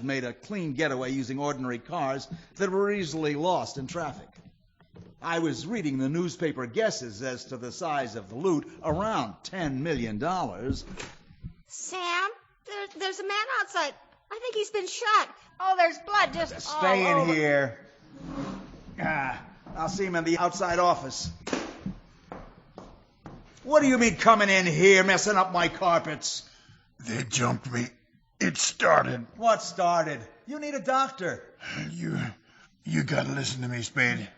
made a clean getaway using ordinary cars that were easily lost in traffic. I was reading the newspaper guesses as to the size of the loot, around $10 million. Sam, there's a man outside. I think he's been shot. Oh, there's blood just Stay all in over. here. I'll see him in the outside office. What do you mean coming in here, messing up my carpets? They jumped me. It started. What started? You need a doctor. You gotta listen to me, Spade.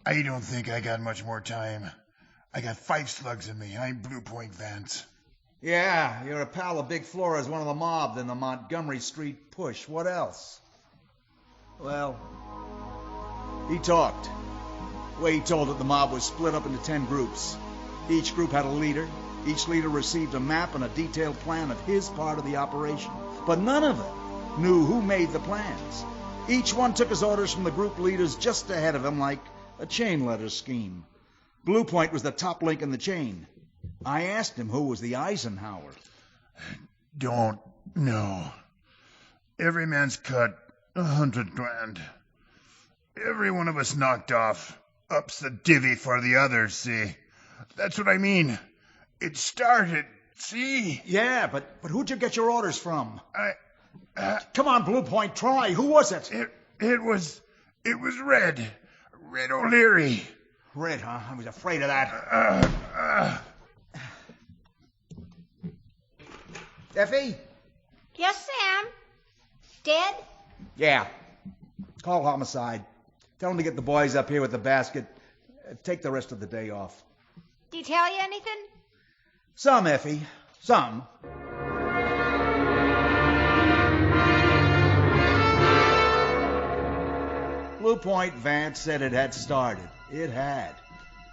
I don't think I got much more time. I got 5 slugs in me. I'm Blue Point Vance. Yeah, you're a pal of Big Flores, one of the mob in the Montgomery Street push. What else? Well, he talked. The way he told it, the mob was split up into 10 groups. Each group had a leader. Each leader received a map and a detailed plan of his part of the operation. But none of them knew who made the plans. Each one took his orders from the group leaders just ahead of him, like a chain letter scheme. Blue Point was the top link in the chain. I asked him who was the Eisenhower. Don't know. Every man's cut $100 grand. Every one of us knocked off. Ups the divvy for the others, see? That's what I mean. It started, see? Yeah, but who'd you get your orders from? Come on, Blue Point, try. Who was it? It was Red. Red OLeary. Red, huh? I was afraid of that. Effie? Yes, Sam? Dead? Yeah. Call homicide. Tell them to get the boys up here with the basket. Take the rest of the day off. Did he tell you anything? Some, Effie. Some. Blue Point Vance said it had started. It had.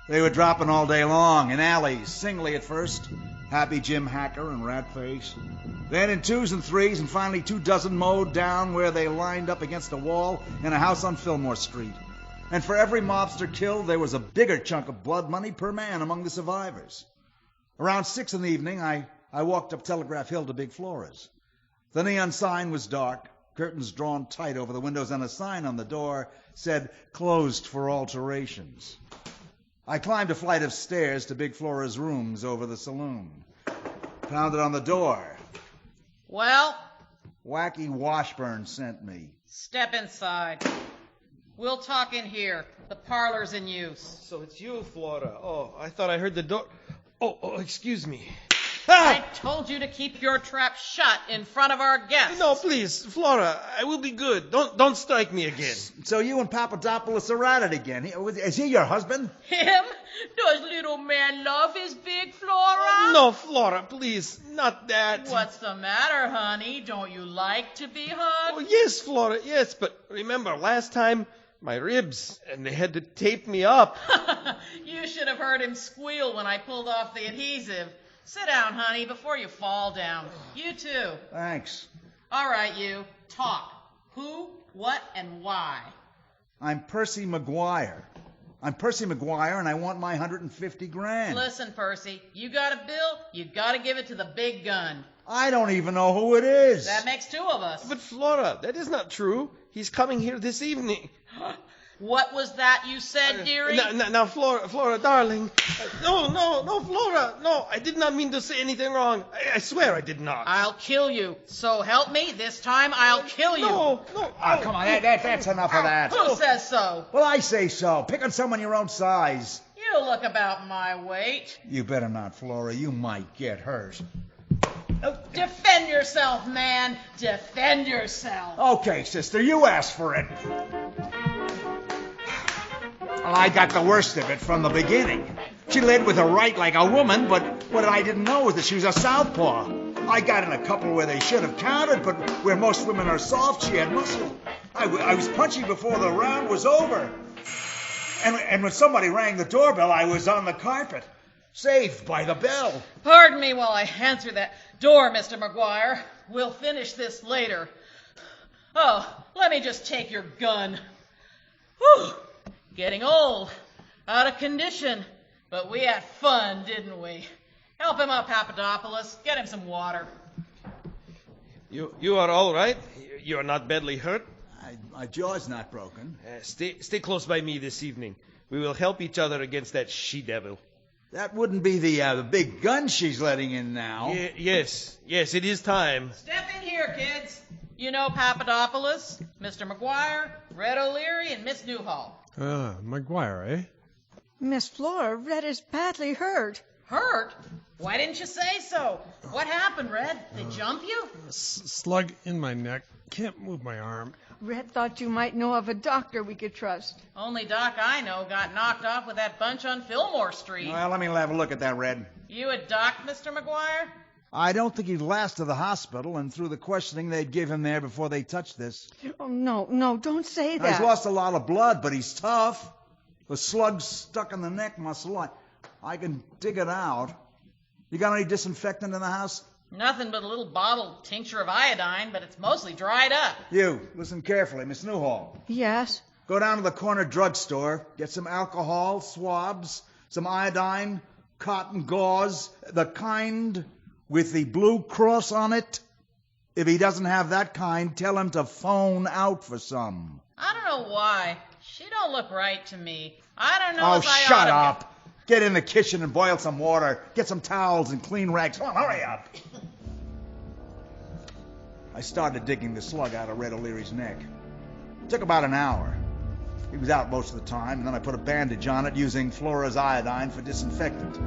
They were dropping all day long, in alleys, singly at first. Happy Jim Hacker and Ratface. Then in 2s and 3s, and finally 24 mowed down where they lined up against a wall in a house on Fillmore Street. And for every mobster killed, there was a bigger chunk of blood money per man among the survivors. Around 6 in the evening, I walked up Telegraph Hill to Big Flores. The neon sign was dark, curtains drawn tight over the windows, and a sign on the door said, "Closed for alterations." I climbed a flight of stairs to Big Flora's rooms over the saloon. Pounded on the door. Well? Wacky Washburn sent me. Step inside. We'll talk in here. The parlor's in use. So it's you, Flora. Oh, I thought I heard the door. Oh, excuse me. I told you to keep your trap shut in front of our guests. No, please, Flora, I will be good. Don't strike me again. So you and Papadopoulos are at it again. Is he your husband? Him? Does little man love his big Flora? No, Flora, please, not that. What's the matter, honey? Don't you like to be hugged? Oh, yes, Flora, yes, but remember last time, my ribs, and they had to tape me up. You should have heard him squeal when I pulled off the adhesive. Sit down, honey, before you fall down. You too. Thanks. All right, you. Talk. Who, what, and why? I'm Percy McGuire. I'm Percy McGuire, and I want my 150 grand. Listen, Percy, you got a bill, you got to give it to the big gun. I don't even know who it is. That makes 2 of us. But Flora, that is not true. He's coming here this evening. What was that you said, dearie? Now, Flora, darling. No, Flora. No, I did not mean to say anything wrong. I swear I did not. I'll kill you. So help me, this time I'll kill you. No. Oh, come on, that's enough of that. Who says so? Well, I say so. Pick on someone your own size. You look about my weight. You better not, Flora. You might get hurt. Defend yourself, man. Defend yourself. Okay, sister, you asked for it. Well, I got the worst of it from the beginning. She led with her right like a woman, but what I didn't know was that she was a southpaw. I got in a couple where they should have counted, but where most women are soft, she had muscle. I was punchy before the round was over. And when somebody rang the doorbell, I was on the carpet, saved by the bell. Pardon me while I answer that door, Mr. McGuire. We'll finish this later. Oh, let me just take your gun. Whew. Getting old, out of condition, but we had fun, didn't we? Help him up, Papadopoulos. Get him some water. You are all right? You are not badly hurt? My jaw's not broken. Stay close by me this evening. We will help each other against that she-devil. That wouldn't be the big gun she's letting in now. Yes, it is time. Step in here, kids. You know Papadopoulos, Mr. McGuire, Red OLeary, and Miss Newhall. McGuire, eh? Miss Flora, Red is badly hurt. Hurt? Why didn't you say so? What happened, Red? They jump you? Slug in my neck. Can't move my arm. Red thought you might know of a doctor we could trust. Only doc I know got knocked off with that bunch on Fillmore Street. Well, let me have a look at that, Red. You a doc, Mr. McGuire? I don't think he'd last to the hospital, and through the questioning they'd give him there before they touched this. Oh, no, don't say that. He's lost a lot of blood, but he's tough. The slug's stuck in the neck muscle. I can dig it out. You got any disinfectant in the house? Nothing but a little bottled tincture of iodine, but it's mostly dried up. You, listen carefully, Miss Newhall. Yes? Go down to the corner drugstore, get some alcohol, swabs, some iodine, cotton gauze, the kind with the blue cross on it. If he doesn't have that kind, tell him to phone out for some. I don't know why. She don't look right to me. I don't know Oh, if I shut ought to up. Get in the kitchen and boil some water. Get some towels and clean rags. Come on, hurry up. I started digging the slug out of Red OLeary's neck. It took about an hour. He was out most of the time, and then I put a bandage on it using Flora's iodine for disinfectant.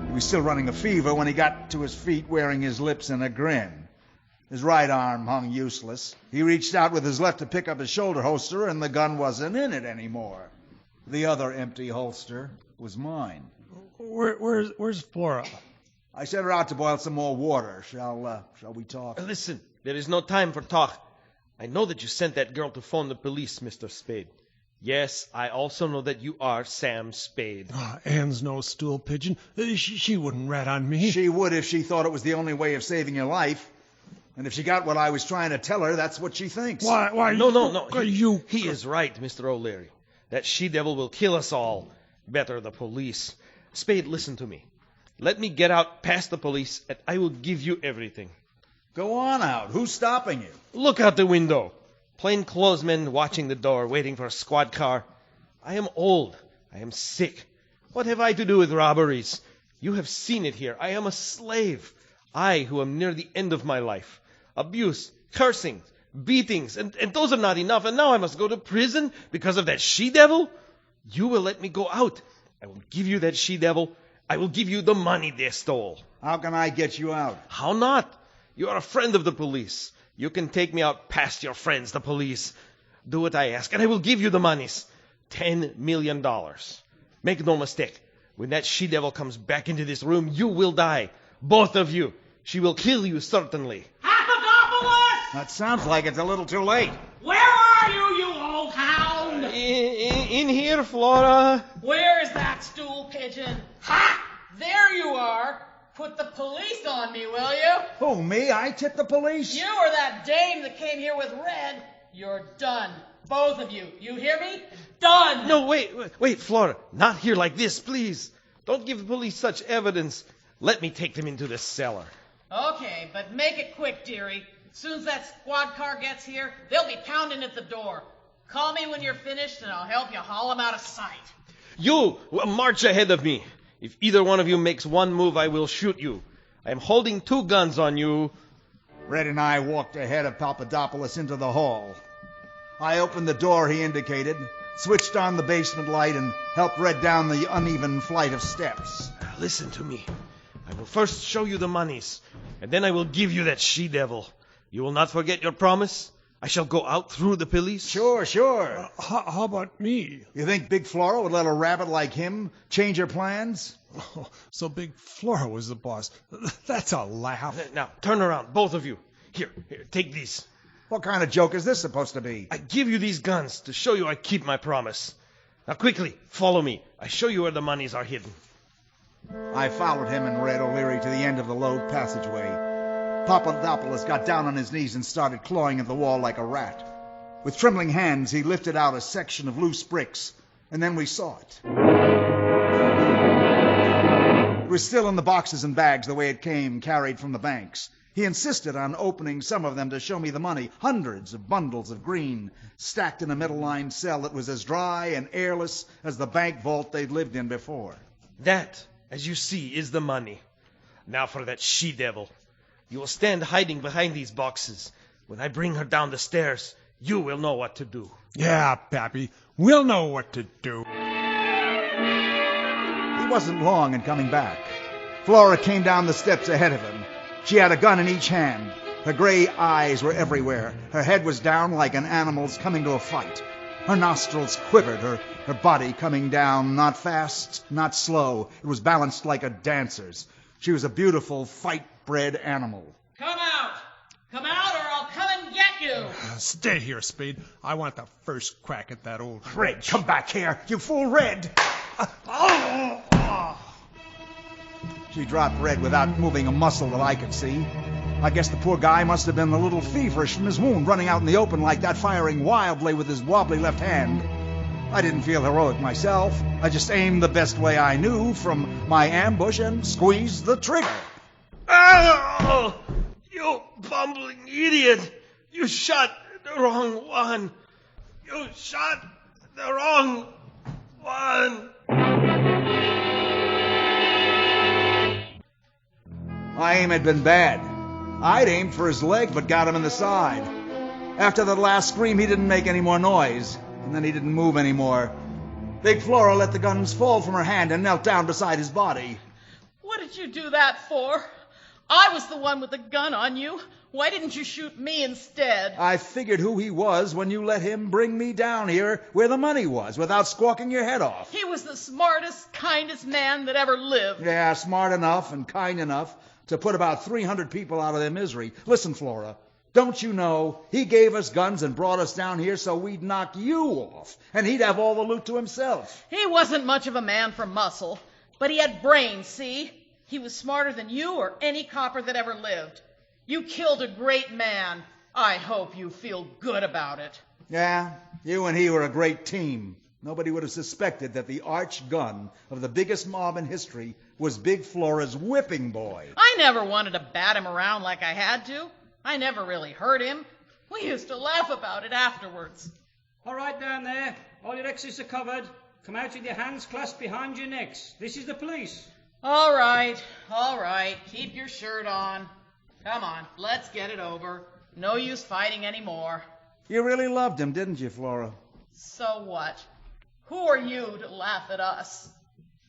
He was still running a fever when he got to his feet wearing his lips in a grin. His right arm hung useless. He reached out with his left to pick up his shoulder holster, and the gun wasn't in it anymore. The other empty holster was mine. Where's Flora? I sent her out to boil some more water. Shall we talk? Listen, there is no time for talk. I know that you sent that girl to phone the police, Mr. Spade. Yes, I also know that you are Sam Spade. Anne's no stool pigeon. She wouldn't rat on me. She would if she thought it was the only way of saving your life. And if she got what I was trying to tell her, that's what she thinks. Why? No. He is right, Mr. OLeary. That she-devil will kill us all. Better the police. Spade, listen to me. Let me get out past the police, and I will give you everything. Go on out. Who's stopping you? Look out the window. Plainclothesmen watching the door, waiting for a squad car. I am old. I am sick. What have I to do with robberies? You have seen it here. I am a slave. I, who am near the end of my life. Abuse, cursing, beatings, and those are not enough. And now I must go to prison because of that she-devil? You will let me go out. I will give you that she-devil. I will give you the money they stole. How can I get you out? How not? You are a friend of the police. You can take me out past your friends, the police. Do what I ask, and I will give you the monies. $10 million. Make no mistake. When that she-devil comes back into this room, you will die. Both of you. She will kill you, certainly. Papadopoulos! That sounds like it's a little too late. Where are you, you old hound? In here, Flora. Where is that stool pigeon? Ha! There you are. Put the police on me, will you? Who, me? I tipped the police? You or that dame that came here with Red. You're done. Both of you. You hear me? Done! No, wait, Flora. Not here like this, please. Don't give the police such evidence. Let me take them into the cellar. Okay, but make it quick, dearie. As soon as that squad car gets here, they'll be pounding at the door. Call me when you're finished, and I'll help you haul them out of sight. You, march ahead of me. If either one of you makes one move, I will shoot you. I am holding 2 guns on you. Red and I walked ahead of Papadopoulos into the hall. I opened the door he indicated, switched on the basement light, and helped Red down the uneven flight of steps. Listen to me. I will first show you the monies, and then I will give you that she-devil. You will not forget your promise? I shall go out through the police? Sure. How about me? You think Big Flora would let a rabbit like him change her plans? Oh, so Big Flora was the boss. That's a laugh. Now, turn around, both of you. Here, take these. What kind of joke is this supposed to be? I give you these guns to show you I keep my promise. Now, quickly, follow me. I show you where the monies are hidden. I followed him and Red OLeary to the end of the low passageway. Papadopoulos got down on his knees and started clawing at the wall like a rat. With trembling hands, he lifted out a section of loose bricks, and then we saw it. It was still in the boxes and bags the way it came, carried from the banks. He insisted on opening some of them to show me the money, hundreds of bundles of green, stacked in a metal-lined cell that was as dry and airless as the bank vault they'd lived in before. That, as you see, is the money. Now for that she-devil. You will stand hiding behind these boxes. When I bring her down the stairs, you will know what to do. Yeah, Pappy, we'll know what to do. He wasn't long in coming back. Flora came down the steps ahead of him. She had a gun in each hand. Her gray eyes were everywhere. Her head was down like an animal's coming to a fight. Her nostrils quivered, her body coming down, not fast, not slow. It was balanced like a dancer's. She was a beautiful, fight-bred animal. Come out! Come out, or I'll come and get you! Stay here, Spade. I want the first crack at that old Red, come back here, you fool, Red! She dropped Red without moving a muscle that I could see. I guess the poor guy must have been a little feverish from his wound, running out in the open like that, firing wildly with his wobbly left hand. I didn't feel heroic myself. I just aimed the best way I knew from my ambush and squeezed the trigger. Oh, you bumbling idiot! You shot the wrong one! You shot the wrong one! My aim had been bad. I'd aimed for his leg, but got him in the side. After the last scream, he didn't make any more noise, and then he didn't move anymore. Big Flora let the guns fall from her hand and knelt down beside his body. What did you do that for? I was the one with the gun on you. Why didn't you shoot me instead? I figured who he was when you let him bring me down here where the money was without squawking your head off. He was the smartest, kindest man that ever lived. Yeah, smart enough and kind enough to put about 300 people out of their misery. Listen, Flora, don't you know he gave us guns and brought us down here so we'd knock you off, and he'd have all the loot to himself. He wasn't much of a man for muscle, but he had brains, see? He was smarter than you or any copper that ever lived. You killed a great man. I hope you feel good about it. Yeah, you and he were a great team. Nobody would have suspected that the arch gun of the biggest mob in history was Big Flora's whipping boy. I never wanted to bat him around like I had to. I never really hurt him. We used to laugh about it afterwards. All right, down there. All your exits are covered. Come out with your hands clasped behind your necks. This is the police. All right. Keep your shirt on. Come on, let's get it over. No use fighting anymore. You really loved him, didn't you, Flora? So what? Who are you to laugh at us?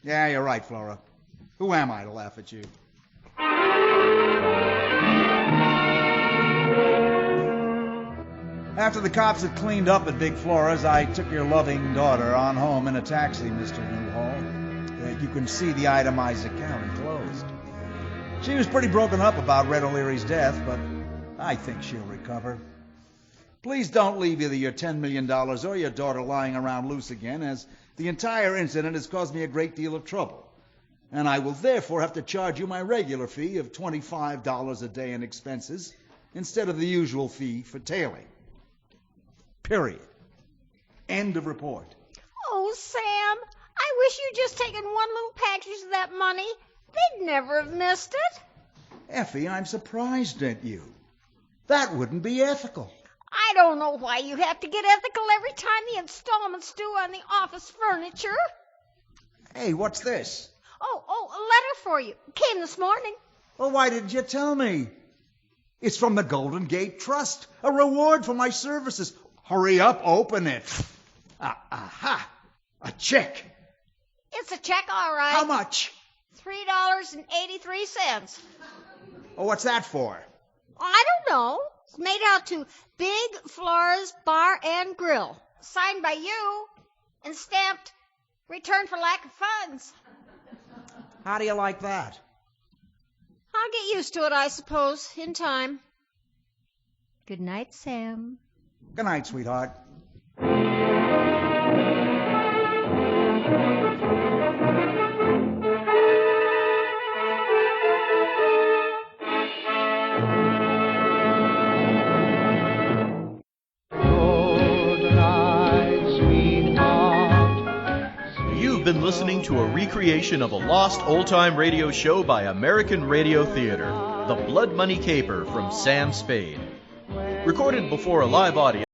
Yeah, you're right, Flora. Who am I to laugh at you? After the cops had cleaned up at Big Flora's, I took your loving daughter on home in a taxi, Mr. Newhall. You can see the itemized account enclosed. She was pretty broken up about Red OLeary's death, but I think she'll recover. Please don't leave either your $10 million or your daughter lying around loose again, as the entire incident has caused me a great deal of trouble. And I will therefore have to charge you my regular fee of $25 a day in expenses instead of the usual fee for tailing. Period. End of report. Oh, Sam, I wish you'd just taken one little package of that money. They'd never have missed it. Effie, I'm surprised at you. That wouldn't be ethical. I don't know why you have to get ethical every time the installments due on the office furniture. Hey, what's this? Oh, a letter for you. Came this morning. Well, why didn't you tell me? It's from the Golden Gate Trust, a reward for my services. Hurry up, open it. Aha, a check. It's a check, all right. How much? $3.83. Oh, what's that for? I don't know. It's made out to Big Flora's Bar and Grill. Signed by you and stamped return for lack of funds. How do you like that? I'll get used to it, I suppose, in time. Good night, Sam. Good night, sweetheart. You've been listening to a recreation of a lost old-time radio show by American Radio Theater. The Blood Money Caper from Sam Spade. Recorded before a live audience